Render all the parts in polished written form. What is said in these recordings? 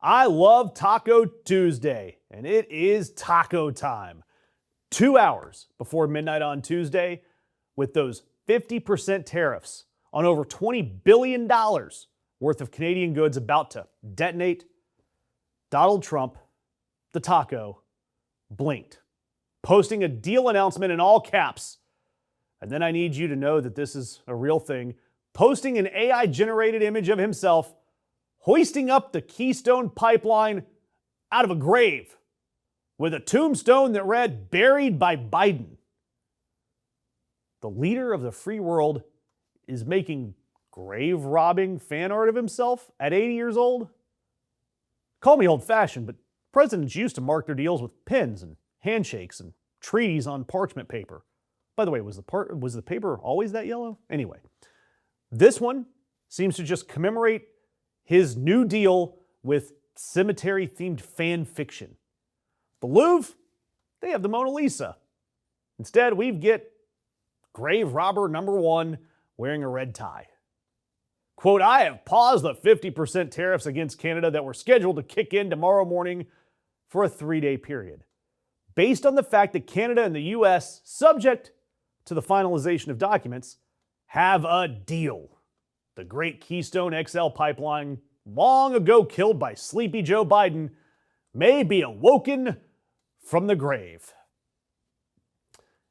I love Taco Tuesday, and it is taco time. 2 hours before midnight on Tuesday, with those 50% tariffs on over $20 billion worth of Canadian goods about to detonate, Donald Trump, the taco, blinked, posting a deal announcement in all caps. And then I need you to know that this is a real thing, posting an AI-generated image of himself hoisting up the Keystone pipeline out of a grave with a tombstone that read, "Buried by Biden." The leader of the free world is making grave-robbing fan art of himself at 80 years old? Call me old-fashioned, but presidents used to mark their deals with pens and handshakes and treaties on parchment paper. By the way, was the paper always that yellow? Anyway, this one seems to just commemorate his new deal with cemetery-themed fan fiction. The Louvre, they have the Mona Lisa. Instead, we get grave robber number one wearing a red tie. Quote, "I have paused the 50% tariffs against Canada that were scheduled to kick in tomorrow morning for a 3-day period, based on the fact that Canada and the U.S., subject to the finalization of documents, have a deal. The great Keystone XL pipeline, long ago killed by sleepy Joe Biden, may be awoken from the grave."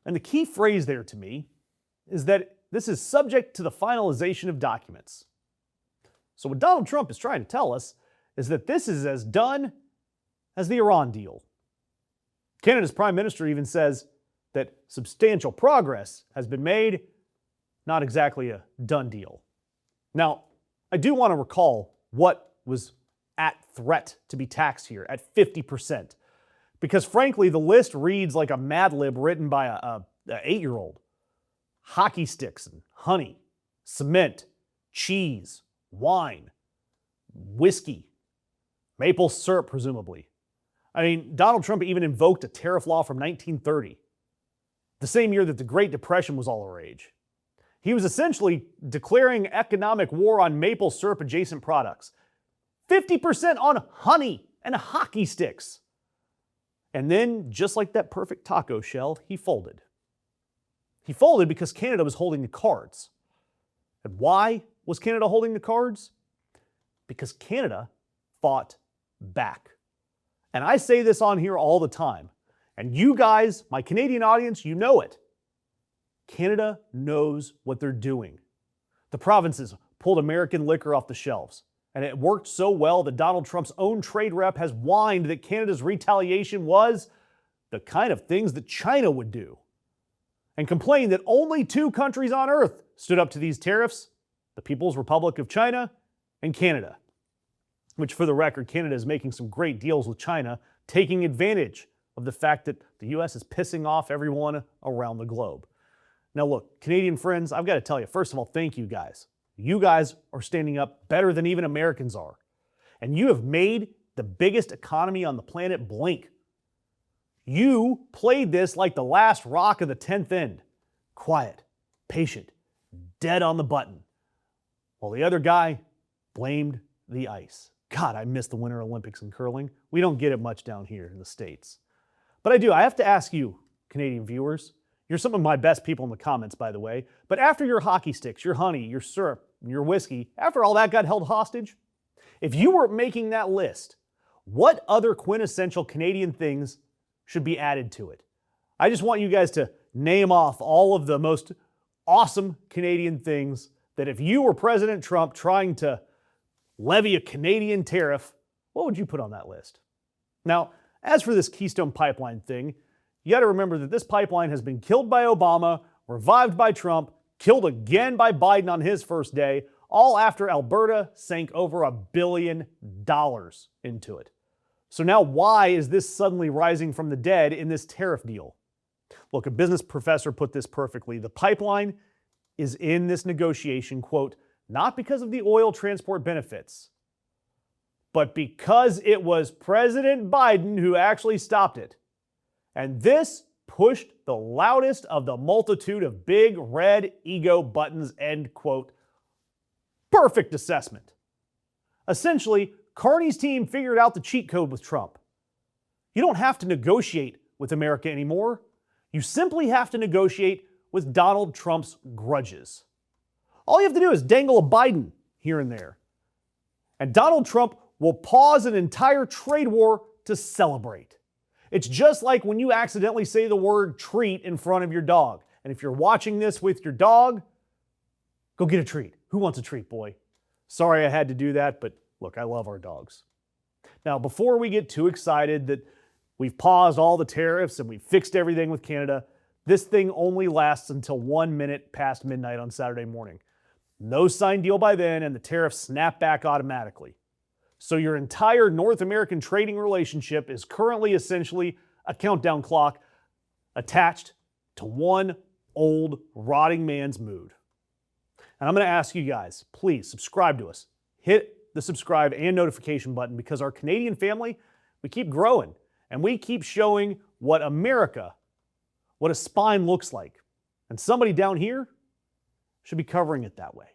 And the key phrase there to me is that this is subject to the finalization of documents. So what Donald Trump is trying to tell us is that this is as done as the Iran deal. Canada's Prime Minister even says that substantial progress has been made, not exactly a done deal. Now, I do want to recall what was at threat to be taxed here at 50%. Because frankly, the list reads like a Mad Lib written by a 8-year-old. Hockey sticks and honey, cement, cheese, wine, whiskey, maple syrup, presumably. I mean, Donald Trump even invoked a tariff law from 1930, the same year that the Great Depression was all the rage. He was essentially declaring economic war on maple syrup adjacent products. 50% on honey and hockey sticks. And then, just like that perfect taco shell, he folded. He folded because Canada was holding the cards. And why was Canada holding the cards? Because Canada fought back. And I say this on here all the time. And you guys, my Canadian audience, you know it. Canada knows what they're doing. The provinces pulled American liquor off the shelves. And it worked so well that Donald Trump's own trade rep has whined that Canada's retaliation was the kind of things that China would do. And complained that only 2 countries on earth stood up to these tariffs: the People's Republic of China and Canada. Which, for the record, Canada is making some great deals with China, taking advantage of the fact that the U.S. is pissing off everyone around the globe. Now look, Canadian friends, I've got to tell you, first of all, thank you guys. You guys are standing up better than even Americans are. And you have made the biggest economy on the planet blink. You played this like the last rock of the 10th end. Quiet, patient, dead on the button. While the other guy blamed the ice. God, I miss the Winter Olympics in curling. We don't get it much down here in the States. But I do. I have to ask you, Canadian viewers, you're some of my best people in the comments, by the way, but after your hockey sticks, your honey, your syrup, your whiskey, after all that got held hostage, if you were making that list, what other quintessential Canadian things should be added to it? I just want you guys to name off all of the most awesome Canadian things that if you were President Trump trying to levy a Canadian tariff, what would you put on that list? Now, as for this Keystone Pipeline thing, you got to remember that this pipeline has been killed by Obama, revived by Trump, killed again by Biden on his first day, all after Alberta sank over $1 billion into it. So now why is this suddenly rising from the dead in this tariff deal? Look, a business professor put this perfectly. The pipeline is in this negotiation, quote, not because of the oil transport benefits, but because it was President Biden who actually stopped it. And this pushed the loudest of the multitude of big red ego buttons, end quote. Perfect assessment. Essentially, Carney's team figured out the cheat code with Trump. You don't have to negotiate with America anymore. You simply have to negotiate with Donald Trump's grudges. All you have to do is dangle a Biden here and there. And Donald Trump will pause an entire trade war to celebrate. It's just like when you accidentally say the word treat in front of your dog. And if you're watching this with your dog, go get a treat. Who wants a treat, boy? Sorry I had to do that, but look, I love our dogs. Now, before we get too excited that we've paused all the tariffs and we've fixed everything with Canada, this thing only lasts until 1 minute past midnight on Saturday morning. No signed deal by then, and the tariffs snap back automatically. So your entire North American trading relationship is currently essentially a countdown clock attached to one old rotting man's mood. And I'm going to ask you guys, please subscribe to us. Hit the subscribe and notification button, because our Canadian family, we keep growing and we keep showing what America, what a spine looks like. And somebody down here should be covering it that way.